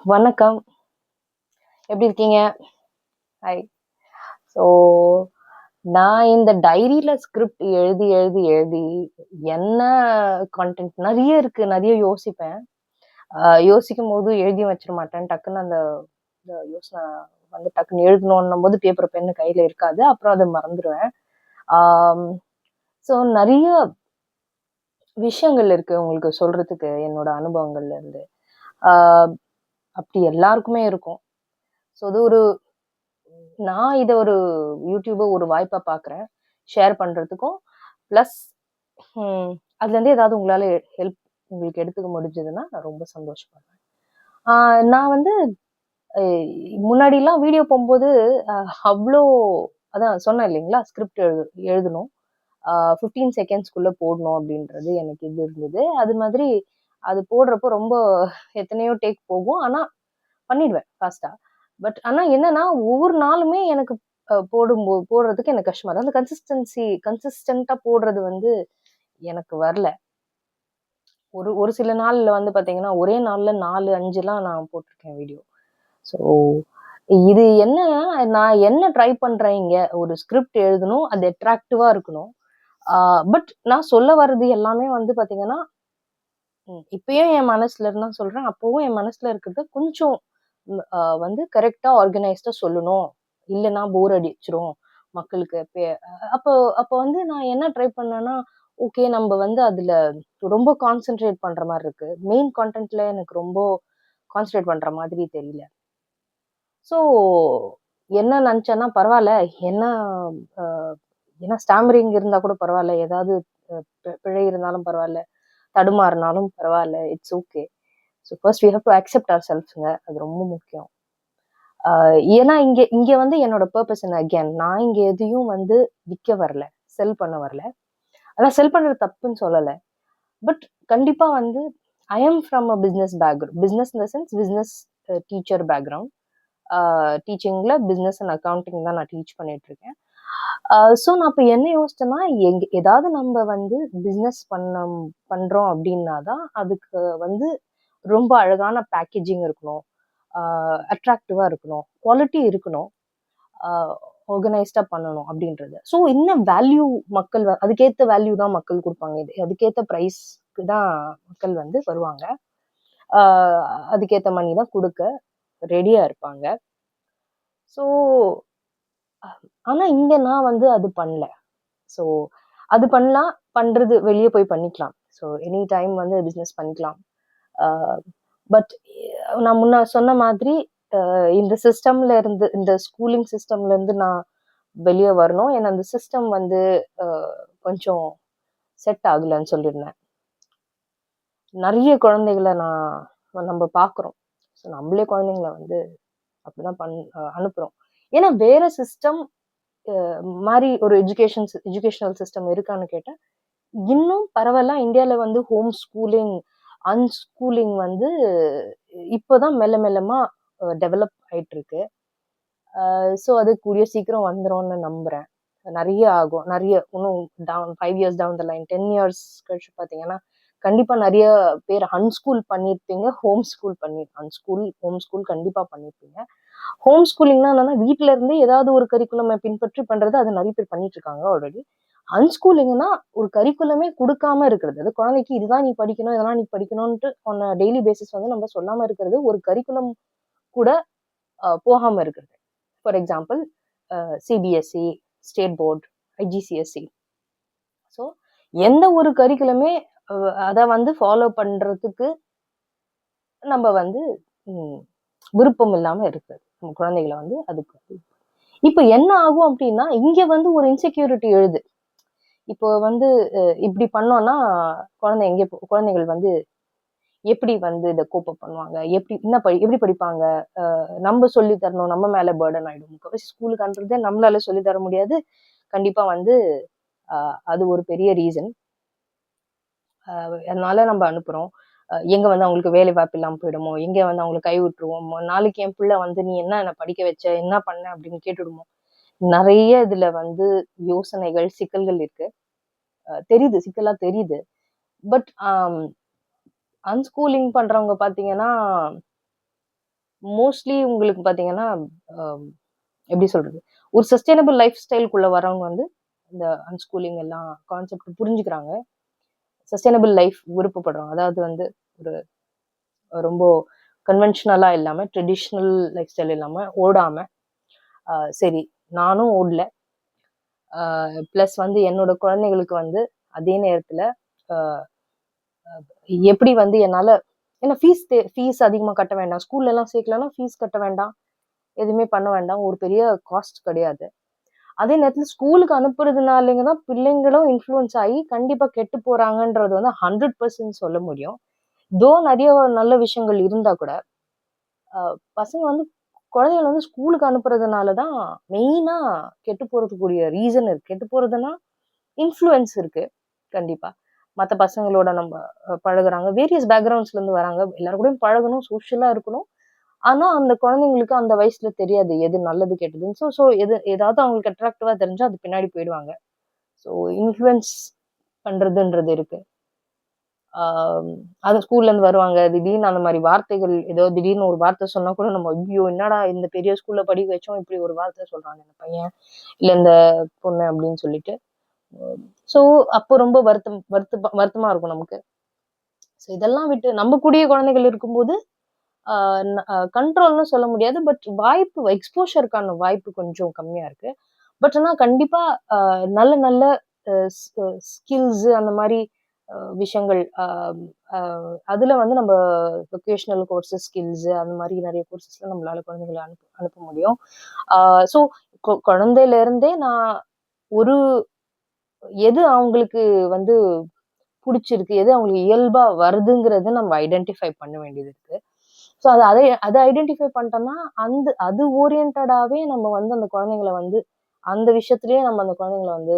வணக்கம். எப்படி இருக்கீங்க? ஹாய். ஸோ, நான் இந்த டைரியில ஸ்கிரிப்ட் எழுதி, எழுதி, எழுதி என்ன கன்டென்ட் நெறைய இருக்கு. நெறைய யோசிப்பேன். யோசிக்கும்போது எழுதியும் வச்சிட மாட்டேன். டக்குன்னு அந்த இந்த யோசனை வந்து டக்குன்னு எழுதணுன்னும்போது பேப்பர், பென்னு கையில இருக்காது. அப்புறம் அத மறந்துருவேன். ஆம். ஸோ, நெறைய விஷயங்கள் இருக்கு உங்களுக்கு சொல்றதுக்கு என்னோட அனுபவங்கள்ல இருந்து. ஆ அப்படி எல்லாருக்குமே இருக்கும். ஸோ, அது ஒரு நான் இத ஒரு யூடியூப ஒரு வாய்ப்பா பார்க்குறேன். ஷேர் பண்றதுக்கும். பிளஸ் ம் அதுலேருந்து ஏதாவது உங்களால ஹெல்ப் உங்களுக்கு எடுத்துக்க முடிஞ்சதுன்னா, நான் ரொம்ப சந்தோஷப்படுவேன். ஆ நான் வந்து அ முன்னாடிலாம் வீடியோ போம்போது அ அவ்ளோ அதான் சொன்னேன் இல்லைங்களா? ஸ்கிரிப்ட் எழுதணும். 15 செகண்ட்ஸ்குள்ள போடணும் அப்படின்றது எனக்கு இது இருந்தது. அது மாதிரி அது போடுறப்போ ரொம்ப எத்தனையோ டேக் போகும். ஆனா பண்ணிடுவேன் ஃபாஸ்ட்டா. ஆனா என்னன்னா, ஒவ்வொரு நாளுமே எனக்கு போடுறதுக்கு எனக்கு கஷ்டமா இருக்கு. அந்த கன்சிஸ்டன்ட்டா போடுறது வந்து எனக்கு வரல. ஒரு ஒரு சில நாள்ல வந்து பார்த்தீங்கன்னா, ஒரே நாள்ல 4, 5லாம் நான் போட்டுருக்கேன் வீடியோ. ஸோ இது என்னன்னா, நான் என்ன ட்ரை பண்றேன் இங்க, ஒரு ஸ்கிரிப்ட் எழுதணும். அது அட்ராக்டிவா இருக்கணும். ஆ நான் சொல்ல வர்றது எல்லாமே வந்து பார்த்தீங்கன்னா, இப்பயும் என் மனசுல இருந்து தான் சொல்றேன். அப்பவும் என் மனசுல இருக்கிறது கொஞ்சம் வந்து கரெக்ட்டா ஆர்கனைஸ்டா சொல்லணும். இல்லன்னா போர் அடிச்சுரும் மக்களுக்கு. அப்போ அப்போ வந்து நான் என்ன ட்ரை பண்ணேன்னா, ஓகே நம்ப வந்து அதுல ரொம்ப கான்சன்ட்ரேட் பண்ற மாரி இருக்கு. மெயின் கன்டென்ட்ல எனக்கு ரொம்ப கான்சன்ட்ரேட் பண்ற மாதிரி தெரியல. ஸோ என்ன நெனச்சேன்னா, பரவால்ல என்ன அ ஏன்னா ஸ்டாமரிங் இருந்தா கூட பரவால்ல. ஏதாவது பிழை இருந்தாலும் பரவால்ல. தடுமாறுனாலும் பரவால்ல. It's okay. So first we have to accept our செல்ஃப்ங்க. அது ரொம்ப முக்கியம். ஆ ஏன்னா இங்க இங்க வந்து என்னோட பர்ப்பஸ் என்ன அகைன் நான் இங்க எதையும் வந்து விக்க வரல. செல் பண்ண வரல. ஆனா செல் பண்றது தப்புன்னு சொல்லல. பட் கண்டிப்பா வந்து I am from a business background. Business in the sense business teacher background. ஆ டீச்சிங்ல பிசினஸ் அண்ட் அக்கவுண்டிங் தான் நான் டீச் பண்ணிட்டு இருக்கேன். ஸோ நான் அப்ப என்ன யோசிச்சேன்னா, ஏதாவது நம்ப வந்து பிசினஸ் பண்றோம் அப்டின்னா தான், அதுக்கு வந்து ரொம்ப அழகான பேக்கேஜிங் இருக்கணும். ஆ அட்ராக்டிவா இருக்கணும். குவாலிட்டி இருக்கணும். ஆ ஆர்கனைஸ்டா பண்ணணும் அப்டின்றது. ஸோ என்ன வேல்யூ அதுக்கேத்த வேல்யூ தான் மக்கள் குடுப்பாங்க. அதுக்கேத்த பிரைஸ்க்கு தான் மக்கள் வந்து வருவாங்க. ஆ அதுக்கேத்த மணி தான் குடுக்க ரெடியா இருப்பாங்க. ஸோ ஆனா இங்க நான் வந்து அது பண்ணல. ஸோ அது பண்ணலாம். வெளிய போய் பண்ணிக்கலாம். ஸோ எனி டைம் வந்து பிசினஸ் பண்ணிக்கலாம். ஆ பட் நான் முன்ன சொன்ன மாதிரி இந்த இந்த ஸ்கூலிங் சிஸ்டம்ல இருந்து நான் வெளிய வரணும். ஏன்னா அந்த சிஸ்டம் வந்து அ கொஞ்சம் செட் ஆகலன்னு சொல்லிருந்தேன். நெறைய குழந்தைகள நம்ப பார்க்குறோம். ஸோ நம்மளே குழந்தைங்கள வந்து அப்படிதான் அனுப்புறோம். ஏன்னா வேற சிஸ்டம் மாரி ஒரு எஜுகேஷனல் சிஸ்டம் இருக்கான்னு கேட்டா, இன்னும் பரவலா இந்தியால வந்து ஹோம் ஸ்கூலிங், அன்ஸ்கூலிங் வந்து இப்பதான் மெல்ல மெல்லமா டெவலப் ஆயிட்டு இருக்கு. ஸோ அது கூடிய சீக்கிரம் வந்துரும்னு நம்புறேன். நெறைய ஆகும். இன்னும் 5 years down the line 10 years கழிச்சு பார்த்தீங்கன்னா, கண்டிப்பா நெறைய பேர் அன்ஸ்கூல் பண்ணியிருப்பீங்க. ஹோம் ஸ்கூல் கண்டிப்பா பண்ணியிருப்பீங்க. ஹோம் ஸ்கூலிங்னா என்னன்னா, வீட்ல இருந்தே ஏதாவது ஒரு கரிக்குலம பின்பற்றி பண்றது, அது நெறைய பேர் பண்ணிட்டு இருக்காங்க ஆல்ரெடி. அன்ஸ்கூலிங்னா ஒரு கரிக்குலமே குடுக்காம இருக்கிறது. அது குழந்தைக்கு இதுதான் நீ படிக்கணும், இதெல்லாம் நீ படிக்கணும்ன்ட்டு டெய்லி பேசிஸ் வந்து நம்ம சொல்லாம இருக்கிறது, ஒரு கரிக்குலம் கூட போகாம இருக்கிறது. For example CBSE, state board, IGCSE. So எந்த ஒரு கரிக்குலமே அத வந்து ஃபாலோ பண்றதுக்கு நம்ம வந்து ம் விருப்பம் இல்லாம இருக்குது. நம்ம குழந்தைகள வந்து அதுக்கு இப்ப என்ன ஆகும் அப்டின்னா, இங்க வந்து ஒரு இன்செக்யூரிட்டி எழுது. இப்போ வந்து இப்டி பண்ணோம்னா, குழந்தைகள் வந்து எப்படி வந்து இத கோப் அப் பண்ணுவாங்க? எப்படி படிப்பாங்க? நம்ம சொல்லி தரணும். நம்ம மேல பர்டன் ஆயிடும். முக்காவாசி ஸ்கூலுக்கு அனுப்புறதே நம்மளால சொல்லி தர முடியாது. கண்டிப்பா வந்து அ அது ஒரு பெரிய ரீசன். அதனால நம்ம அனுப்புறோம். எங்க வந்து அவங்களுக்கு வேலை வாய்ப்பு இல்லாம போயிடுமோ? எங்க வந்து அவங்கள கை விட்டுருவோமோ? நாளைக்கு என் புள்ள வந்து, "நீ என்ன படிக்க வச்ச? என்ன பண்ண?" அப்படின்னு கேட்டுடுமோ? நெறைய இதுல வந்து யோசனைகள், சிக்கல்கள் இருக்கு. தெரியுது. சிக்கலா தெரியுது. பட் அன்ஸ்கூலிங் பண்றவங்க பார்த்தீங்கன்னா, மோஸ்ட்லி உங்களுக்கு பார்த்தீங்கன்னா, எப்படி சொல்றது? ஒரு சஸ்டெய்னபிள் லைஃப் ஸ்டைல்குள்ள வரவங்க வந்து, இந்த அன்ஸ்கூலிங் எல்லாம் கான்செப்ட் புரிஞ்சுக்கிறாங்க. சஸ்டெய்னபிள் லைஃப் விருப்பப்படுறோம். அதாவது வந்து ஒரு ரொம்ப கன்வென்ஷனலா இல்லாம, ட்ரெடிஷனல் லைஃப் ஸ்டைல் இல்லாம, ஓடாம, சரி நானும் ஓடல. பிளஸ் வந்து என்னோட குழந்தைகளுக்கு வந்து அதே நேரத்துல அ எப்படி வந்து என்னால ஏன்னா ஃபீஸ் அதிகமா கட்ட வேண்டாம். ஸ்கூல்ல எல்லாம் சேர்க்கலன்னா ஃபீஸ் கட்ட வேண்டாம். எதுவுமே பண்ண வேண்டாம். ஒரு பெரிய காஸ்ட் கிடையாது. அதே நேரத்துல ஸ்கூலுக்கு அனுப்புறதுனாலங்க தான் பிள்ளைங்களும் இன்ஃப்ளூயன்ஸ் ஆகி கண்டிப்பா கெட்டு போறாங்கன்றது வந்து 100% சொல்ல முடியும். நெறைய நல்ல விஷயங்கள் இருந்தா கூட, அ பசங்க வந்து குழந்தைகள வந்து ஸ்கூலுக்கு அனுப்புறதுனால தான் மெயினா கெட்டு போறதுக்குரிய ரீசன் இருக்கு. கெட்டு போறதுன்னா, இன்ஃப்ளூயன்ஸ் இருக்கு. கண்டிப்பா. மத்த பசங்களோட நம்ம பழகுறாங்க. வேரியஸ் பேக்ரவுண்ட்ஸ்ல இருந்து வராங்க. எல்லார் கூடயும் பழகணும், சோஷியலா இருக்கணும். ஆனா, அந்த குழந்தைங்களுக்கு அந்த வயசுல தெரியாது. எது நல்லது, கெட்டதுன்னு. ஸோ ஸோ ஏதாவது அவங்களுக்கு அட்ராக்டிவா தெரிஞ்சா அது பின்னாடி போயிடுவாங்க. ஸோ இன்ஃப்ளூயன்ஸ் பண்றதுன்றது இருக்கு. ஆம், அது ஸ்கூல்ல இருந்து வருவாங்க. திடீர்னு அந்த மாரி வார்த்தைகள் ஏதோ திடீர்னு ஒரு வார்த்தை சொன்னா கூட நம்ம, ஐயோ! என்னடா இந்த பெரிய ஸ்கூல்ல படிக்க வச்சோம். இப்படி ஒரு வார்த்தை சொல்றானே இந்த பையன், இல்ல இந்த பொண்ணு அப்படின்னு சொல்லிட்டு. ஸோ அப்போ ரொம்ப வருத்தமா இருக்கும் நமக்கு. ஸோ இதெல்லாம் விட்டு நம்ம கூடயே குழந்தைகள் இருக்கும்போது, ஆ கண்ட்ரோல்ன்னு சொல்ல முடியாது. பட் எக்ஸ்போஷருக்கான வாய்ப்பு கொஞ்சம் கம்மியா இருக்கு. பட் ஆனா கண்டிப்பா அ நல்ல நல்ல அ ஸ் ஸ்கில்ஸ் அந்த மாரி விஷயங்கள் அ அதுல வந்து நம்ம வொகேஷனல் கோர்சஸ், ஸ்கில்ஸ் அந்த மாரி நெறைய கோர்சஸ்ல நம்மளால குழந்தைகள அனுப்ப அனுப்ப முடியும். ஆ ஸோ குழந்தையில இருந்தே நான் ஒரு எது அவங்களுக்கு வந்து புடிச்சிருக்கு, எது அவங்களுக்கு இயல்பா வருதுங்கிறத நம்ம ஐடென்டிஃபை பண்ண வேண்டியது இருக்கு. ஸோ அத ஐடென்டிஃபை பண்ணிட்டோம்னா, அது ஓரியன்டடாவே நம்ம வந்து அந்த குழந்தைங்கள வந்து அந்த விஷயத்திலேயே நம்ம அந்த குழந்தைங்கள வந்து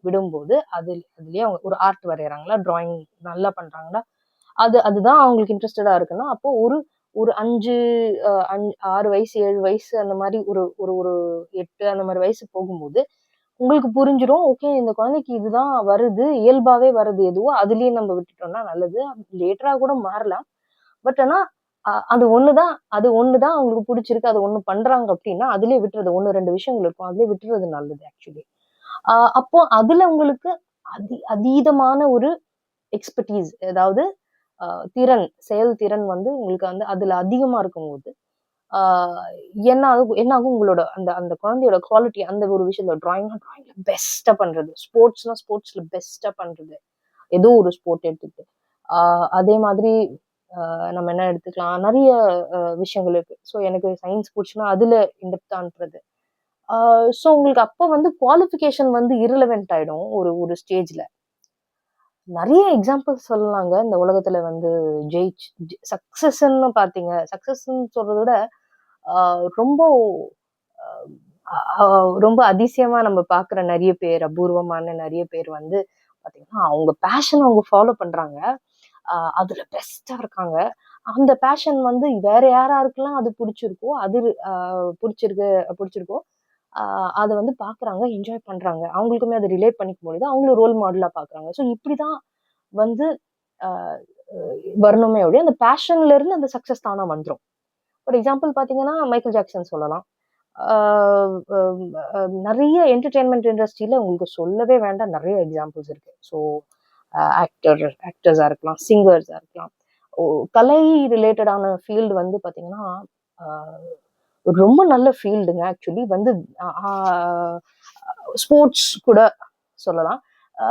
விடும்போது, அதிலேயே அவங்க ஒரு ஆர்ட் வரையறாங்களா, டிராயிங் நல்லா பண்றாங்களா, அதுதான் அவங்களுக்கு இன்ட்ரஸ்டடா இருக்குன்னா, அப்போ ஒரு ஒரு 5 அ 6 வயசு, 7 வயசு அந்த மாரி ஒரு ஒரு ஒரு 8 அந்த மாரி வயசு போகும்போது, உங்களுக்கு புரிஞ்சிரும். ஓகே இந்த குழந்தைக்கு இதுதான் வருது, இயல்பாவே வருது எதுவோ, அதிலேயே நம்ம விட்டுட்டோம்னா நல்லது. லேட்டரா கூட மாறலாம். பட் ஆனா, அது ஒண்ணு தான் அவங்களுக்கு புடிச்சிருக்கு. அது ஒண்ணு பண்றாங்க அப்டின்னா, அதிலயே விட்டுறது. 1, 2 விஷயங்கள் இருக்கும். அதிலயே விட்டுறது நல்லது ஆக்சுவலி. அப்போ அதுல உங்களுக்கு அதீதமான ஒரு எக்ஸ்பெர்டீஸ் அதாவது அ செயல்திறன் வந்து உங்களுக்கு வந்து அதுல அதிகமா இருக்கும்போது, ஆ என்ன ஆகும் உங்களோட அந்த அந்த குழந்தையோட குவாலிட்டி அந்த ஒரு விஷயத்துல டிராயிங்ல பெஸ்ட்டா பண்றது. ஸ்போர்ட்ஸ்ல பெஸ்ட்டா பண்றது. ஏதோ ஒரு ஸ்போர்ட் எடுத்துக்கிட்டு. ஆ அதே மாதிரி நம்ம என்ன எடுத்துக்கலாம், நெறைய விஷயங்கள் இருக்கு. ஸோ எனக்கு சயன்ஸ் புடிச்சுன்னா, அதுல இன்டெப்த்தா அனுப்புறது. ஆ ஸோ உங்களுக்கு அப்ப வந்து குவாலிஃபிகேஷன் வந்து இர்ரெலவன்ட் ஆயிடும் ஒரு ஒரு ஸ்டேஜ்ல. நெறைய எக்ஸாம்பிள்ஸ் சொல்லலாங்க. இந்த உலகத்துல வந்து ஜெயிச் சக்சஸ்ன்னு பார்த்தீங்க சக்சஸ்ன்னு சொல்றத விட, ஆ ரொம்ப அ அ ரொம்ப அதிசயமா நம்ம பார்க்குற நெறைய பேர், அபூர்வமான நெறைய பேர் வந்து பார்த்தீங்கன்னா, அவங்க பேஷன அவங்க ஃபாலோ பண்றாங்க. அதுல பெஸ்ட்டா இருக்காங்க. அந்த பேஷன் வந்து வேற யாராருக்கெல்லாம் அது புடிச்சிருக்கோ, அது அ புடிச்சிருக்கு புடிச்சிருக்கோ, அ அத வந்து பார்க்குறாங்க, என்ஜாய் பண்றாங்க. அவங்களுக்குமே அத ரிலேட் பண்ணிக்க முடியுது. அவங்களும் ரோல் மாடலா பார்க்குறாங்க. ஸோ இப்படிதான் வந்து அ வரணுமே ஒழிய, அந்த பேஷன்ல இருந்து அந்த சக்சஸ் தானா வந்துரும். ஃபார் எக்ஸாம்பிள் பார்த்தீங்கன்னா, மைக்கேல் ஜாக்சன் சொல்லலாம். ஆ அ அ நெறைய என்டர்டெயின்மென்ட் இண்டஸ்ட்ரியில உங்களுக்கு சொல்லவே வேண்டாம். நெறைய எக்ஸாம்பிள்ஸ் இருக்கு. ஸோ ஆக்டர்ஸா இருக்கலாம், சிங்கர்ஸா இருக்கலாம். ஓ கலை ரிலேட்டடான ஃபீல்டு வந்து பார்த்தீங்கன்னா, ஆ ரொம்ப நல்ல ஃபீல்டுங்க ஆக்சுவலி வந்து அ ஆ ஸ்போர்ட்ஸ் கூட சொல்லலாம். அ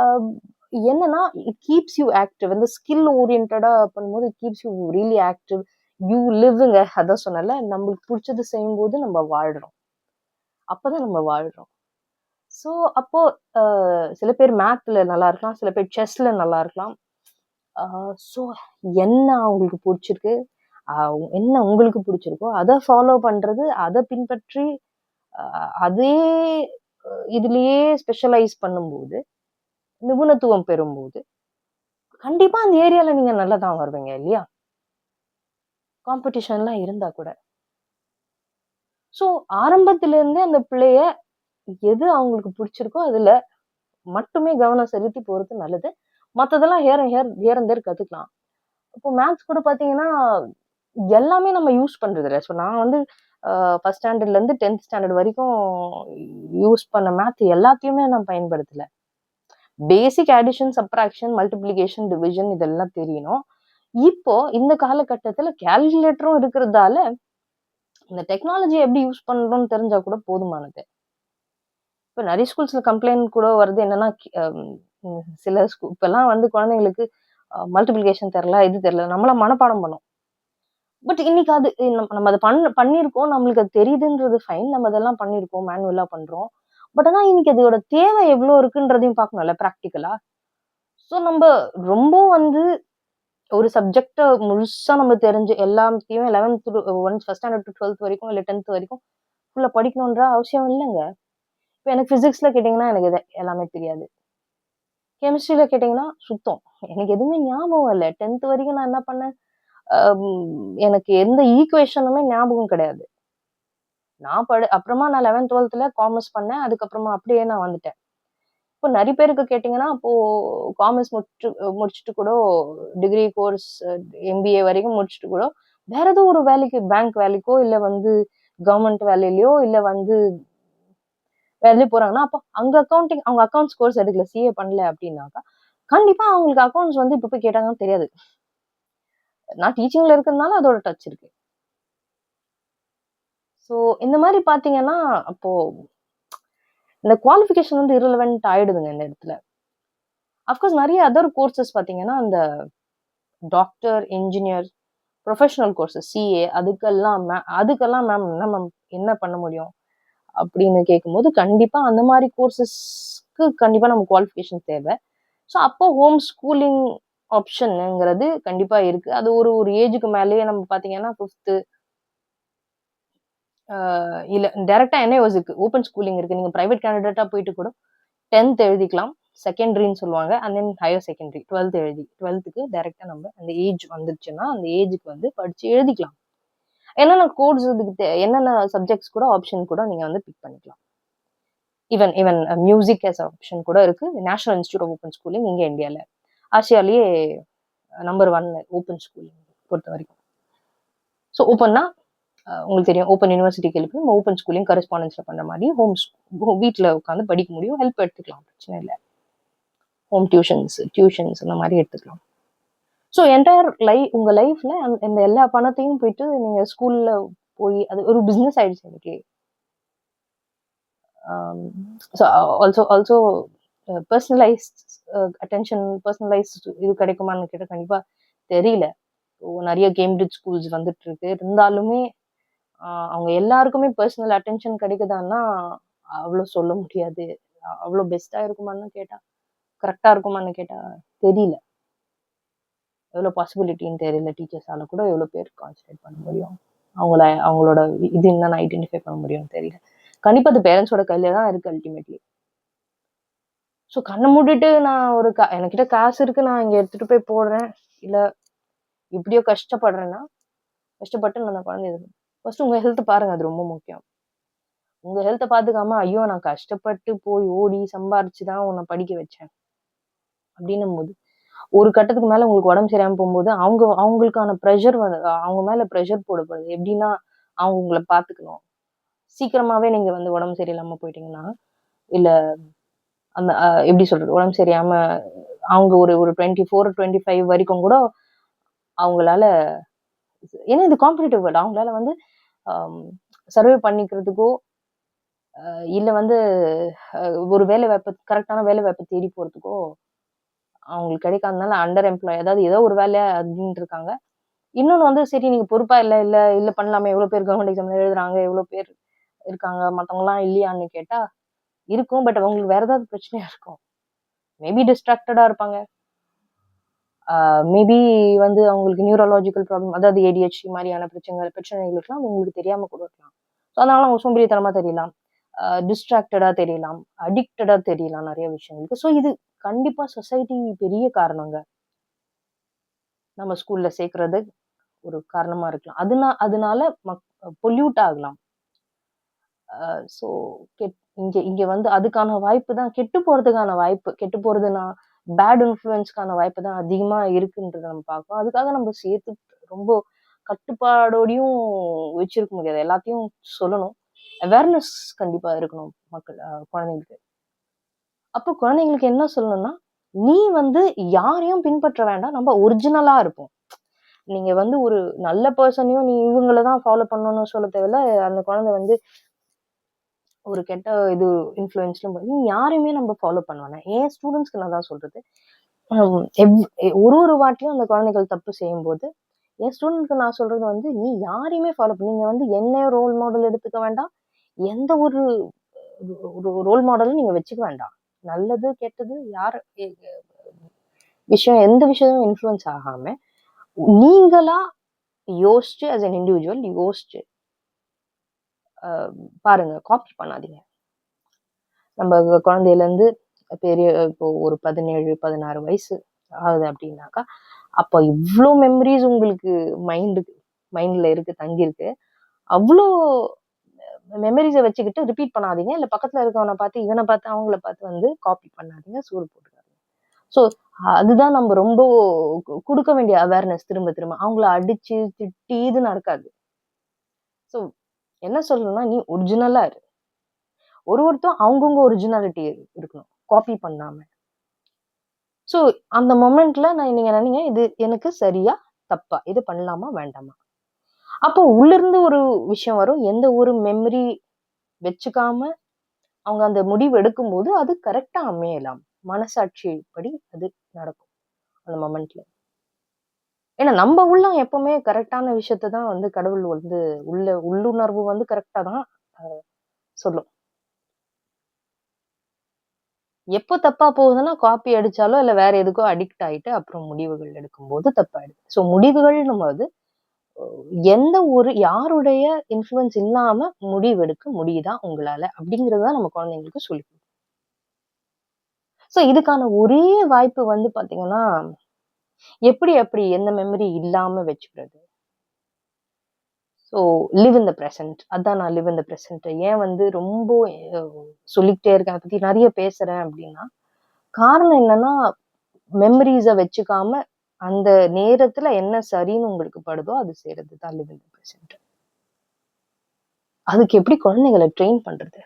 என்னன்னா, இட் கீப்ஸ் யூ ஆக்டிவ். வந்து ஸ்கில் ஓரியன்டடா பண்ணும்போது, it keeps you really active. You லிவ்ங்க. அதான் சொன்னேன்ல, நம்மளுக்கு புடிச்சது செய்யும்போது நம்ம வாழ்றோம். அப்பதான் நம்ம வாழ்றோம். ஸோ, அப்போ அ சில பேர் மேத்ல நல்லா இருக்கலாம். சில பேர் செஸ்ல நல்லா இருக்கலாம். ஆ ஸோ என்ன அவங்களுக்கு புடிச்சிருக்கு, அ என்ன உங்களுக்கு புடிச்சிருக்கோ, அத ஃபாலோ பண்றது, அத பின்பற்றி அ அதே இதுலயே ஸ்பெஷலைஸ் பண்ணும்போது, நிபுணத்துவம் பெறும்போது, கண்டிப்பா அந்த ஏரியால நீங்க நல்லா தான் வருவீங்க இல்லையா? காம்படிஷன்லாம் இருந்தா கூட. ஸோ ஆரம்பத்திலிருந்தே அந்த பிள்ளைய எது அவங்களுக்கு புடிச்சிருக்கோ, அதுல மட்டுமே கவனம் செலுத்தி போறது நல்லது. மத்ததெல்லாம் ஹியர் அண்ட் தேர் கத்துக்கலாம். இப்போ மேத்ஸ் கூட பார்த்தீங்கன்னா, எல்லாமே நம்ம யூஸ் பண்றது இல்ல. ஸோ நான் வந்து ஃபர்ஸ்ட் ஸ்டாண்டர்ட்லேருந்து 10th ஸ்டாண்டர்ட் வரைக்கும் யூஸ் பண்ண மேத் எல்லாத்தையுமே நான் பயன்படுத்தல. பேசிக் அடிஷன், சப்ட்ராக்ஷன், மல்டிப்ளிகேஷன், டிவிஷன் இதெல்லாம் தெரியணும். இப்போ இந்த காலகட்டத்துல கால்குலேட்டரும் இருக்கிறதால, இந்த டெக்னாலஜிய எப்படி யூஸ் பண்றோம்னு தெரிஞ்சா கூட போதுமானது. இப்ப நெறைய ஸ்கூல்ஸ்ல கம்ப்ளைண்ட் கூட வருது என்னன்னா, சில இப்பலாம் வந்து குழந்தைங்களுக்கு மல்டிப்ளிகேஷன் தெரியல, இது தெரியல. நம்மலாம் மனப்பாடம் பண்ணோம். பட் இன்னைக்கு அது நம்ம அத பண்ணியிருக்கோம். நம்மளுக்கு அது தெரியுதுன்றது ஃபைன். நம்ம அதெல்லாம் பண்ணியிருக்கோம். மேனுவலா பண்றோம். பட் ஆனா இன்னைக்கு அதோட தேவை எவ்ளோ இருக்குன்றதையும் பார்க்கணும்ல பிராக்டிகலா. ஸோ நம்ப ரொம்ப வந்து ஒரு சப்ஜெக்ட்ட முழுசா நம்ம தெரிஞ்சு எல்லாத்தையும் 11த் ஃபர்ஸ்ட் ஸ்டாண்டர்ட் டூ 12த் வரைக்கும் இல்ல 10த் வரைக்கும் ஃபுல்லா படிக்கணுன்ற அவசியம் இல்லங்க. இப்ப எனக்கு பிசிக்ஸ்ல கேட்டீங்கன்னா, எனக்கு இது எல்லாமே தெரியாது. கெமிஸ்ட்ரில கேட்டீங்கன்னா, சுத்தம். எனக்கு எதுவுமே ஞாபகம் இல்ல. 10த் வரைக்கும் நான் என்ன பண்ணேன், எனக்கு எந்த ஈக்குவேஷனுமே ஞாபகம் கிடையாது. அப்புறமா நான் 11த், 12த்ல காமர்ஸ் பண்ணேன். அதுக்கப்புறமா அப்படியே நான் வந்துட்டேன். இப்போ நெறைய பேருக்கு கேட்டீங்கன்னா, அப்போ காமர்ஸ் முடிச்சுட்டு கூட டிகிரி கோர்ஸ் எம்பிஏ வரைக்கும் முடிச்சுட்டு கூட, வேற ஏதோ ஒரு வேலைக்கு பேங்க் வேலைக்கோ, இல்ல வந்து கவர்மெண்ட் வேலையிலயோ, இல்ல வந்து வேலைக்கு போறாங்கன்னா, அப்போ அங்க அவங்க அக்கவுண்ட்ஸ் கோர்ஸ் எடுக்கல. சிஏ பண்ணல அப்படின்னாக்கா, கண்டிப்பா அவங்களுக்கு அக்கவுண்ட்ஸ் வந்து இப்ப போய் கேட்டாங்கன்னா தெரியாது. நான் டீச்சிங்ல இருக்கிறதுனால அதோட டச் இருக்கு. ஸோ இந்த மாரி பார்த்தீங்கன்னா, அப்போ இந்த குவாலிஃபிகேஷன் வந்து இரலவென்ட் ஆயிடுதுங்க இந்த இடத்துல. அஃப்கோர்ஸ் நெறைய அதர் கோர்சஸ் பார்த்தீங்கன்னா, அந்த doctor, engineer, professional courses CA அதுக்கெல்லாம் மேம் என்ன மேம் என்ன பண்ண முடியும்? அப்படின்னு கேட்கும்போது, கண்டிப்பா அந்த மாரி கோர்சஸ்க்கு கண்டிப்பா நம்ம குவாலிஃபிகேஷன் தேவ. ஸோ அப்போ ஹோம் ஸ்கூலிங் ஆப்ஷன்ங்கிறது கண்டிப்பா இருக்கு. அது ஒரு ஒரு ஏஜுக்கு மேலேயே நம்ம பார்த்தீங்கன்னா, 5த் இல்ல டைரக்ட்டா என்ஐஓஎஸ் இருக்கு. ஓப்பன் ஸ்கூலிங் இருக்கு. நீங்க பிரைவேட் கேண்டிடேட்டா போயிட்டு கூட 10த் எழுதிக்கலாம். செகண்டரின்னு சொல்லுவாங்க. அண்ட் தென் ஹையர் செகண்டரி 12த்துக்கு டைரக்ட்டா நம்ம அந்த ஏஜ் வந்துருச்சுன்னா, அந்த ஏஜுக்கு வந்து படிச்சு எழுதிக்கலாம். என்னென்ன கோர்ஸ் இதுக்கு என்னென்ன சப்ஜெக்ட்ஸ் கூட ஆப்ஷன் கூட நீங்க வந்து பிக் பண்ணிக்கலாம். Even even music as option கூட இருக்கு. National institute of open schooling இங்க இந்தியால. ஆசியாலயே நம்பர் 1 ஓப்பன் ஸ்கூலிங் பொறுத்தவரைக்கும். ஸோ ஓப்பன்னா உங்களுக்கு தெரியும் ஓப்பன் யூனிவர்சிட்டி கேள்விப்படும் ஓப்பன் ஸ்கூலிங் கரஸ்பாண்டன்ஸ்ல பண்ற மாதிரி வீட்ல உட்காந்து படிக்க முடியும். ஹெல்ப் எடுத்துக்கலாம். பிரச்சனை இல்ல. ஹோம் டியூஷன்ஸ் அந்த மாதிரி எடுத்துக்கலாம். ஸோ என்டையர் உங்க லைஃப்ல இந்த எல்லா பணத்தையும் போயிட்டு நீங்க ஸ்கூல்ல போய் அது ஒரு பிசினஸ் ஆயிடுச்சு இன்னைக்கு. ஸோ ஆல்சோ பர்சனலைஸ்ட் பர்சனலைஸ்ட் இது கிடைக்குமான்னு கேட்டால் கண்டிப்பா தெரியல. நிறைய கேம்பிரிட்ஜ் ஸ்கூல்ஸ் வந்துட்டு இருக்கு. இருந்தாலுமே அவங்க எல்லாருக்குமே பர்சனல் அட்டென்ஷன் கிடைக்குதான்னா அவ்வளோ சொல்ல முடியாது. அவ்வளோ பெஸ்டா இருக்குமான்னு கேட்டா கரெக்டா இருக்குமான்னு கேட்டா தெரியல. எவ்வளோ பாசிபிலிட்டின்னு தெரியல. டீச்சர்ஸால கூட எவ்வளோ பேர் கான்சன்ட்ரேட் பண்ண முடியும், அவங்களோட இது என்னன்னு ஐடென்டிஃபை பண்ண முடியும்னு தெரியல. கண்டிப்பா அது பேரண்ட்ஸோட கையில தான் இருக்கு அல்டிமேட்லி. ஸோ கண்ண மூடிட்டு நான் என்கிட்ட காசு இருக்கு, நான் இங்க எடுத்துட்டு போய் போடுறேன், இல்ல இப்படியோ கஷ்டப்படுறேன்னா, கஷ்டப்பட்டு நான் குழந்தைய ஃபர்ஸ்ட் உங்க ஹெல்த் பாருங்க. அது ரொம்ப முக்கியம். உங்க ஹெல்த்த பாத்துக்காம, ஐயோ நான் கஷ்டப்பட்டு போய் ஓடி சம்பாரிச்சு தான் உன்னை படிக்க வச்சேன் அப்படின்னும்போது, ஒரு கட்டத்துக்கு மேல உங்களுக்கு உடம்பு சரியாம போகும்போது, அவங்களுக்கான ப்ரெஷர் வந்து அவங்க மேல ப்ரெஷர் போடப்படுது. எப்படின்னா, அவங்க உங்கள பாத்துக்கணும். சீக்கிரமாவே நீங்க வந்து உடம்பு சரியில்லாம போயிட்டீங்கன்னா, இல்ல அந்த எப்படி சொல்றது? உடம்பு சரியாம அவங்க ஒரு ஒரு 24, 25 வரைக்கும் கூட அவங்களால ஏன்னா இது காம்படிட்டிவ் வேர்ல்ட். அவங்களால வந்து அம் சர்வே பண்ணிக்கிறதுக்கோ, இல்ல வந்து ஒரு கரெக்ட்டான வேலை வாய்ப்ப தேடி போறதுக்கோ அவங்களுக்கு கிடைக்காதனால அண்டர் எம்ப்ளாய் அதாவது ஏதோ ஒரு வேலை அப்படின்னு இருக்காங்க. இன்னொன்னு வந்து சரி நீங்க பொறுப்பா இல்ல பண்ணலாமே எவ்வளோ பேர் கவர்மெண்ட் எக்ஸாம் எழுதுறாங்க, எவ்வளோ பேர் இருக்காங்க, மத்தவங்கலாம் இல்லையான்னு கேட்டா இருக்கும். பட் அவங்களுக்கு வேற ஏதாவது பிரச்சனையா இருக்கும். மேபி டிஸ்ட்ராக்டடா இருப்பாங்க. மேபி வந்து அவங்களுக்கு நியூரலாஜிக்கல் ப்ராப்ளம் அதாவது ஏடிஹெச்டி மாதிரியான பிரச்சனைகளுக்குலாம் உங்களுக்கு தெரியாம கூட இருக்கலாம். ஸோ அதனால அவங்க சோம்பேறித்தனமா தெரியலாம். டிஸ்ட்ராக்டடா தெரியலாம். அடிக்டடா தெரியலாம் நிறைய விஷயங்களுக்கு. ஸோ இது கண்டிப்பா சொசைட்டி பெரிய காரணங்க. நம்ம ஸ்கூல்ல சேர்க்கிறது ஒரு காரணமா இருக்கலாம். அதனால பொல்யூட் ஆகலாம். ஸோ இங்க இங்க வந்து அதுக்கான வாய்ப்பு தான் கெட்டு போறதுக்கான வாய்ப்பு. கெட்டு போறதுன்னா, பேட் இன்ஃப்ளூயன்ஸ்க்கான வாய்ப்பு தான் அதிகமா இருக்குன்றத நம்ம பார்க்கிறோம். அதுக்காக நம்ம சேர்த்து ரொம்ப கட்டுப்பாடோடையும் வச்சிருக்க முடியாது. எல்லாத்தையும் சொல்லணும். அவேர்னஸ் கண்டிப்பா இருக்கணும் மக்கள் குழந்தைங்களுக்கு. அப்போ குழந்தைங்களுக்கு என்ன சொல்லணும்னா, நீ வந்து யாரையும் பின்பற்ற வேண்டாம். நம்ம ஒரிஜினலா இருப்போம். நீங்க வந்து ஒரு நல்ல பெர்சனையும் நீ இவங்கள தான் ஃபாலோ பண்ணணும்னு சொல்ல தேவையில்ல. அந்த குழந்தை வந்து ஒரு கெட்ட இது இன்ஃப்ளூயன்ஸ்ல நீ யாரையுமே நம்ம ஃபாலோ பண்ண வேணாம். என் ஸ்டூடண்ட்ஸ்க்கு நான் தான் சொல்றது. ஒரு வாட்டியும் அந்த குழந்தைகள் தப்பு செய்யும்போது, என் ஸ்டூடண்ட்க்கு நான் சொல்றது வந்து, நீ யாரையுமே ஃபாலோ நீங்க வந்து என்ன ரோல் மாடல் எடுத்துக்க வேண்டாம். எந்த ஒரு ஒரு ரோல் மாடலும் நீங்க வச்சுக்க வேண்டாம். நல்லது, கெட்டது யார் எந்த விஷயமும் இன்ஃப்ளூயன்ஸ் ஆகாம, நீங்களா யோசிச்சு ஆஸ் அன் இண்டிவிஜுவல் யோசிச்சு பாருங்க. காப்பி பண்ணாதீங்க. நம்ம குழந்தையிலேருந்து பெரிய இப்போ ஒரு 17, 16 வயசு ஆகுது அப்படின்னாக்கா, அப்போ இவ்ளோ மெமரீஸ் உங்களுக்கு மைண்ட்ல இருக்கு, தங்கியிருக்கு. அவ்ளோ மெமரீஸ வச்சுக்கிட்டு ரிப்பீட் பண்ணாதீங்க. இல்ல பக்கத்துல இருக்கவன பார்த்து, இவன பார்த்து, அவங்கள பார்த்து வந்து காப்பி பண்ணாதீங்க. சூடு போட்டுக்காதீங்க. ஸோ அதுதான் நம்ம ரொம்ப குடுக்க வேண்டிய அவேர்னஸ் திரும்ப திரும்ப. அவங்கள அடிச்சு, திட்டி இது நடக்காது. ஸோ என்ன சொல்லணும்னா, நீ ஒரிஜினலா இரு. ஒருத்தரும் அவங்கவங்க ஒரிஜினாலிட்டி இருக்கணும். காப்பி பண்ணாம. ஸோ அந்த மொமெண்ட்ல நீங்க நினைங்க, இது எனக்கு சரியா? தப்பா? இது பண்ணலாமா? வேண்டாமா? அப்போ உள்ளிருந்து ஒரு விஷயம் வரும். எந்த ஒரு மெமரி வச்சுக்காம அவங்க அந்த முடிவு எடுக்கும்போது, அது கரெக்ட்டா அமையலாம். மனசாட்சி படி அது நடக்கும். அந்த மொமெண்ட்ல. ஏன்னா நம்ம உள்ளம் எப்பவுமே கரெக்ட்டான விஷயத்த தான் வந்து கடவுள் வந்து உள்ளுணர்வு வந்து கரெக்ட்டா தான் அ சொல்லும். எப்போ தப்பா போகுதுன்னா, காப்பி அடிச்சாலோ, இல்ல வேற எதுக்கோ அடிக்ட் ஆயிட்டு, அப்புறம் முடிவுகள் எடுக்கும்போது தப்பாயிடுது. ஸோ முடிவுகள்ன்னும்போது, எந்த ஒரு யாருடைய இன்ஃப்ளூயன்ஸ் இல்லாம முடிவெடுக்க முடியுதா உங்களால? அப்படிங்கிறது தான் நம்ம குழந்தைங்களுக்கு சொல்லிக் குடுக்கணும். ஸோ இதுக்கான ஒரே வாய்ப்பு வந்து பார்த்தீங்கன்னா, அப்படி எந்த மெமரி இல்லாம வச்சுக்கிறது? So live in the present. அதான் நான் லிவ் இன் த பிரசன்ட். ஏன் வந்து ரொம்ப அ சொல்லிக்கிட்டே இருக்கேன். அத பத்தி நெறைய பேசுறேன் அப்படின்னா, காரணம் என்னன்னா, மெமரீஸ வச்சுக்காம, அந்த நேரத்துல என்ன சரின்னு உங்களுக்கு படுதோ, அது செய்றது தான் லிவ் இன் த பிரசன்ட். அதுக்கு எப்படி குழந்தைகள ட்ரெயின் பண்றது?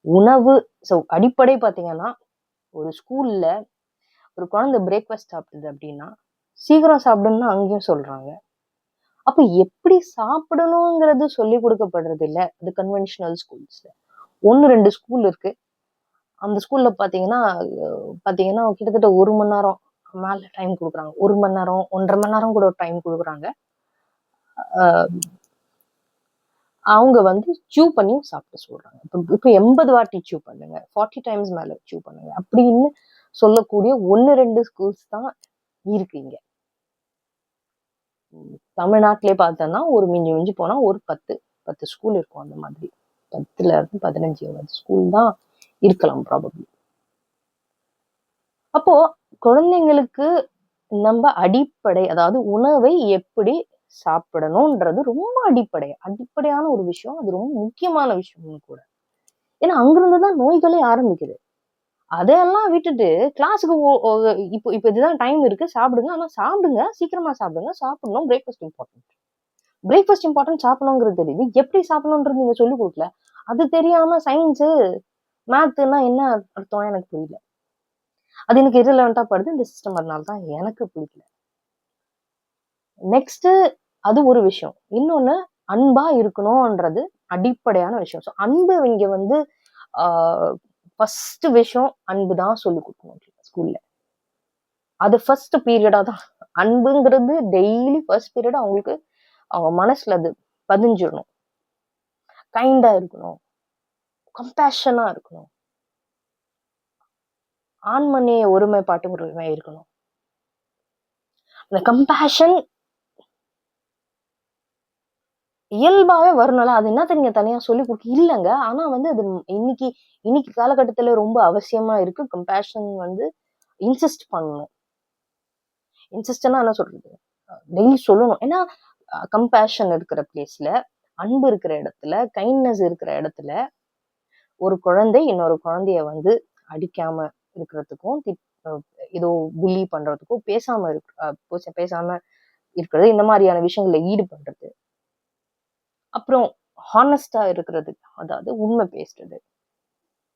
உணவு அடிப்படை பார்த்தீங்கன்னா, ஒரு ஸ்கூல்ல ஒரு குழந்தை பிரேக்ஃபாஸ்ட் சாப்பிடுது அப்படின்னா, சீக்கிரம் சாப்பிடுன்னு தான் அங்கேயும் சொல்றாங்க. அப்ப எப்படி சாப்பிடணுங்கிறது சொல்லிக் குடுக்கப்படுறது இல்ல. அது கன்வென்ஷனல் ஸ்கூல்ஸ்ல. 1, 2 ஸ்கூல் இருக்கு. அந்த ஸ்கூல்ல பார்த்தீங்கன்னா, கிட்டத்தட்ட 1 மணி நேரம் மேல டைம் குடுக்குறாங்க. 1 மணி நேரம், 1 1/2 மணி நேரம் கூட டைம் குடுக்குறாங்க. அ அவங்க வந்து ச்யூ பண்ணியும் சாப்பிட சொல்றாங்க. இப்ப 80 வாட்டி ச்யூ பண்ணுங்க. 40 டைம்ஸ் மேல ச்யூ பண்ணுங்க. அப்படின்னு சொல்லக்கூடிய 1, 2 ஸ்கூல்ஸ் தான் இருக்கு இங்க. தமிழ்நாட்டிலே பார்த்தோம்னா, ஒரு மிஞ்சி மிஞ்சி போனா ஒரு 10 ஸ்கூல் இருக்கும் அந்த மாதிரி. 10ல இருந்து 15 ஸ்கூல் தான் இருக்கலாம் ப்ராபப்ளி. அப்போ குழந்தைங்களுக்கு நம்ப அடிப்படை, அதாவது உணவை எப்படி சாப்பிடணும்ன்றது ரொம்ப அடிப்படையான ஒரு விஷயம். அது ரொம்ப முக்கியமான விஷயமும் கூட. ஏன்னா அங்கிருந்து தான் நோய்களே ஆரம்பிக்குது. அதையெல்லாம் விட்டுட்டு கிளாஸ்க்கு ஒ ஒ இப்போ இப்போ இதுதான் டைம் இருக்கு சாப்பிடுங்க. ஆனா சாப்பிடுங்க. சீக்கிரமா சாப்பிடுங்க. சாப்பிடணும். Breakfast important. பிரேக்ஃபாஸ்ட் இம்பார்டன்ட் சாப்பிடணுங்கிறது தெரியுது. எப்படி சாப்பிடணும்ன்றது நீங்க சொல்லிக் குடுக்கல. அது தெரியாம சயின்ஸு, மேத்ன்னா என்ன அர்த்தம் எனக்கு புரியல. அது எனக்கு இர்ரெலவன்ட்டா படுது. இந்த சிஸ்டம் அதனால தான் எனக்கு பிடிக்கல. நெக்ஸ்ட்டு அது ஒரு விஷயம். இன்னொன்னு அன்பா இருக்கணும்ன்றது அடிப்படையான விஷயம். அன்பு இங்க வந்து ஆ ஃபர்ஸ்ட் விஷயம் அன்பு தான் சொல்லிக் குடுக்கணும் ஸ்கூல்ல. அது ஃபர்ஸ்ட் பீரியடா தான். அன்புங்கிறது டெய்லி ஃபர்ஸ்ட் பீரியட் அவங்களுக்கு அவங்க மனசுல அது பதிஞ்சிடணும். கைண்டா இருக்கணும். கம்பேஷனா இருக்கணும். ஆண்மநேய ஒருமைப்பாட்டுரிமை இருக்கணும். அந்த கம்பேஷன் இயல்பாவே வரணும்ல. அது என்னத்த நீங்க தனியா சொல்லிக் இல்லங்க. ஆனா வந்து அது இன்னைக்கு இன்னைக்கு காலகட்டத்துல ரொம்ப அவசியமா இருக்கு. கம்பேஷன் வந்து இன்சிஸ்ட் பண்ணணும். இன்சிஸ்ட்னா என்ன சொல்றது? டெய்லி சொல்லணும். ஏன்னா கம்பேஷன் இருக்கிற பிளேஸ்ல, அன்பு இருக்கிற இடத்துல, கைண்ட்னஸ் இருக்கிற இடத்துல, ஒரு குழந்தை இன்னொரு குழந்தைய வந்து அடிக்காம இருக்கிறதுக்கும், ஏதோ புல்லி பண்றதுக்கும், பேசாம இருக்கிறது, இந்த மாதிரியான விஷயங்கள்ல ஈடுபடுறது. அப்புறம் ஹானஸ்டா இருக்கிறது, அதாவது உண்மை பேசுறது,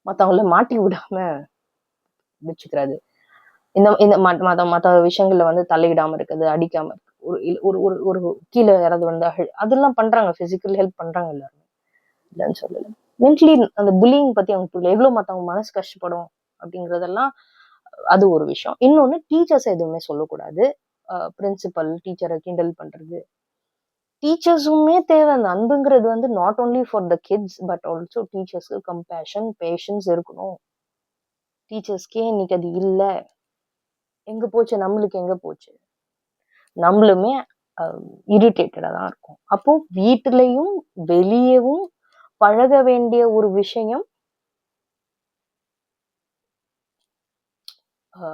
மத்தவங்கள மாட்டி விடாம வச்சுக்கிறது. இந்த இந்த மத்த விஷயங்கள்ல வந்து தலையிடாம இருக்குது, அடிக்காம இருக்கு. ஒரு ஒரு ஒரு கீழ யாராவது வந்து அதெல்லாம் பண்றாங்க. பிசிக்கல் ஹெல்ப் பண்றாங்க எல்லாருமே. இல்லன்னு சொல்லல. மென்டலி அந்த புல்லிங் பத்தி அவங்க புரியல. எவ்வளவு மத்தவங்க மனசு கஷ்டப்படும் அப்படிங்கிறதெல்லாம் அது ஒரு விஷயம். இன்னொன்னு டீச்சர்ஸ எதுவுமே சொல்லக்கூடாது. பிரின்சிபல், டீச்சர கிண்டல் பண்றது. டீச்சர்ஸுமே தேவை. அந்த அன்புங்கிறது வந்து not only for the kids but also டீச்சர்ஸ்க்கு கம்பேஷன், பேஷன்ஸ் இருக்கணும். டீச்சர்ஸ்க்கே இன்னைக்கு அது இல்ல. எங்க போச்சு? நம்மளுக்கு எங்க போச்சு? நம்மளுமே இரிட்டேட்டடா தான் இருக்கும். அப்போ வீட்டிலயும், வெளியவும் பழக வேண்டிய ஒரு விஷயம் அ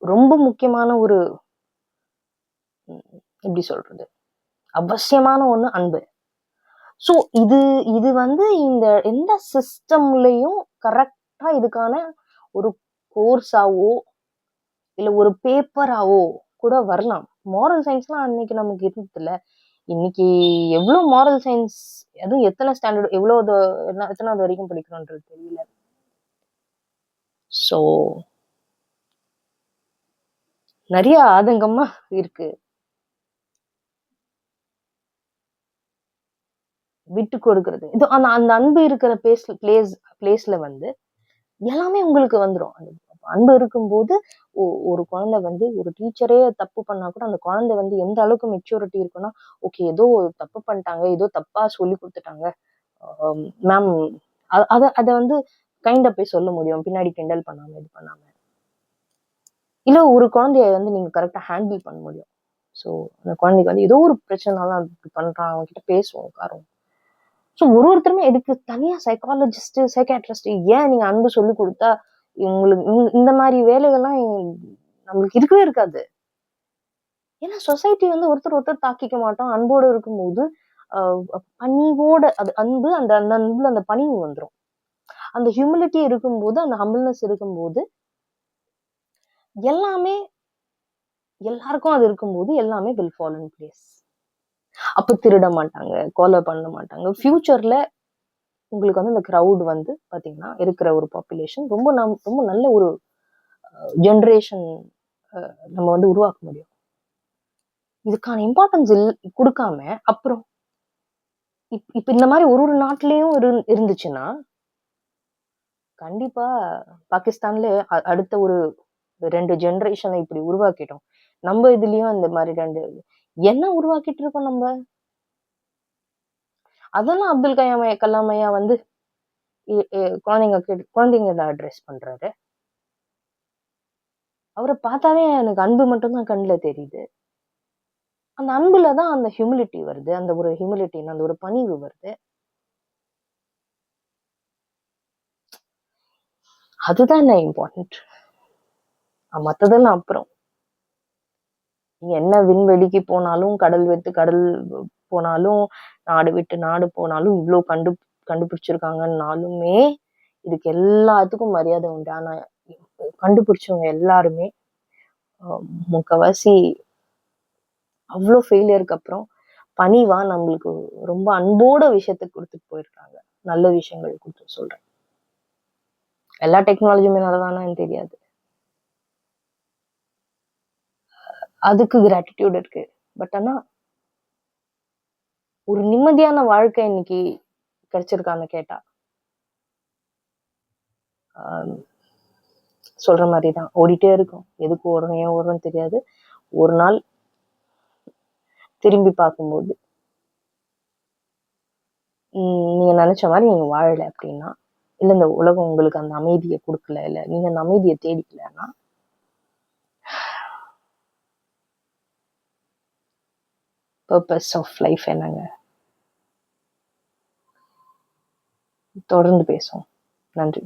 ரொம்ப முக்கியமான ஒரு எப்படி சொல்றது? அவசியமான ஒண்ணு அன்பு. ஸோ இது இது வந்து எந்த சிஸ்டம்லயும் கரெக்ட்டா இதுக்கான ஒரு கோர்ஸாவோ, இல்ல ஒரு பேப்பராவோ கூட வரலாம். மாரல் சயின்ஸ்லாம் அன்னைக்கு நமக்கு இருந்ததுல்ல. இன்னைக்கு எவ்ளோ மாரல் சயின்ஸ் அதுவும் எத்தன ஸ்டாண்டர்ட் எவ்வளோது எத்தனாவது வரைக்கும் படிக்கிறோன்றது தெரியல. ஸோ நெறைய ஆதங்கமா இருக்கு. விட்டு கொடுக்கிறது. இது அந்த அந்த அன்பு இருக்கிற பிளேஸ்ல வந்து எல்லாமே உங்களுக்கு வந்துரும். அந்த அன்பு இருக்கும்போது ஒரு குழந்தை வந்து ஒரு டீச்சரே தப்பு பண்ணா கூட அந்த குழந்தை வந்து எந்த அளவுக்கு மெச்சூரிட்டி இருக்குன்னா, ஓகே ஏதோ தப்பு பண்ணிட்டாங்க, ஏதோ தப்பா சொல்லிக் குடுத்துட்டாங்க. மேம் அத அத வந்து கைண்டா போய் சொல்ல முடியும். பின்னாடி கிண்டல் பண்ணாம, இது பண்ணாம. இல்ல ஒரு குழந்தைய வந்து நீங்க கரெக்ட்டா ஹேண்டில் பண்ண முடியும். ஸோ அந்த குழந்தைக்கு வந்து ஏதோ ஒரு பிரச்சனைனால அப்படி பண்றான். அவன்கிட்ட பேசுவோம், உட்காருவோம். ஸோ ஒருத்தருமே இதுக்கு தனியா சைக்காலஜிஸ்ட், சைக்கியாட்ரிஸ்ட் ஏன் நீங்க அன்பு சொல்லிக் குடுத்தா, உங்களுக்கு இந்த மாரி வேலைகள்லாம் நம்மளுக்கு இருக்கவே இருக்காது. ஏன்னா சொசைட்டி வந்து ஒருத்தர் ஒருத்தர் தாக்கிக்க மாட்டோம். அன்போட இருக்கும்போது, அ பணிவோட அது அன்பு அந்த அந்த அன்புல அந்த பணிவு வந்துரும். அந்த ஹியூமிலிட்டி இருக்கும்போது, அந்த ஹம்பிள்னஸ் இருக்கும்போது, எல்லாமே எல்லாருக்கும் அது இருக்கும்போது, எல்லாமே வில் ஃபால் இன் பிளேஸ். அப்ப திருட மாட்டாங்க, கொலை பண்ண மாட்டாங்க. ஃபியூச்சர்ல உங்களுக்கு வந்து இந்த கிரவுட் வந்து பாத்தீங்கன்னா, இருக்கிற ஒரு பாப்புலேஷன் ரொம்ப நல்ல ஒரு ஜெனரேஷன் நம்ம வந்து உருவாக்க முடியும். இதுக்கான இம்பார்ட்டன்ஸ் குடுக்காம, அப்புறம் இப்ப இந்த மாரி ஒரு ஒரு நாட்டிலயும் இருந்துச்சுன்னா, கண்டிப்பா பாகிஸ்தான்ல அடுத்த ஒரு 2 ஜெனரேஷன இப்படி உருவாக்கிட்டோம். நம்ம இதுலயும் அந்த மாரி 2 என்ன உருவாக்கிட்டு இருக்கோம் நம்ப? அதெல்லாம் அப்துல் கலாம் ஐயா வந்து எ எ குழந்தைங்கள அட்ரஸ் பண்றாரு. அவர பார்த்தாவே எனக்கு அன்பு மட்டும் தான் கண்ல தெரியுது. அந்த அன்புல தான் அந்த ஹியூமிலிட்டி வருது. அந்த ஒரு ஹியூமிலிட்டி அந்த ஒரு பணிவு வருது. அதுதானே இம்பார்ட்டன்ட். மத்ததெல்லாம் அப்புறம். நீங்க என்ன விண்வெளிக்கு போனாலும், கடல் விட்டு கடல் போனாலும், நாடு விட்டு நாடு போனாலும், இவ்ளோ கண்டுபிடிச்சிருக்காங்கன்னாலுமே, இதுக்கு எல்லாத்துக்கும் மரியாதை உண்டு. ஆனா, கண்டுபிடிச்சவங்க எல்லாருமே அ முக்காவாசி அவ்ளோ ஃபெயிலியருக்கு அப்புறம், பணிவா நம்மளுக்கு ரொம்ப அன்போட விஷயத்த குடுத்துட்டு போயிருக்காங்க. நல்ல விஷயங்கள் குடுத்து சொல்றேன். எல்லா டெக்னாலஜியுமே நல்லதான்னு தெரியாது. அதுக்கு கிராட்டிட்யூட் இருக்கு. பட் ஆனா, ஒரு நிம்மதியான வாழ்க்கை இன்னைக்கு கிடைச்சிருக்கான்னு கேட்டா, அ சொல்ற மாரி தான். ஓடிட்டே இருக்கும். எதுக்கு ஓடுறோம், ஏன் ஓடுறோம்ன்னு தெரியாது. ஒரு நாள் திரும்பி பார்க்கும்போது, நீங்க நெனச்ச மாரி நீங்க வாழல அப்டின்னா, இல்ல இந்த உலகம் உங்களுக்கு அந்த அமைதிய குடுக்கல, இல்ல நீங்க அந்த அமைதிய தேடிக்கலன்னா, பர்ப்பஸ் ஆஃப் லைஃப் என்னங்க? தொடர்ந்து பேசுவோம். நன்றி.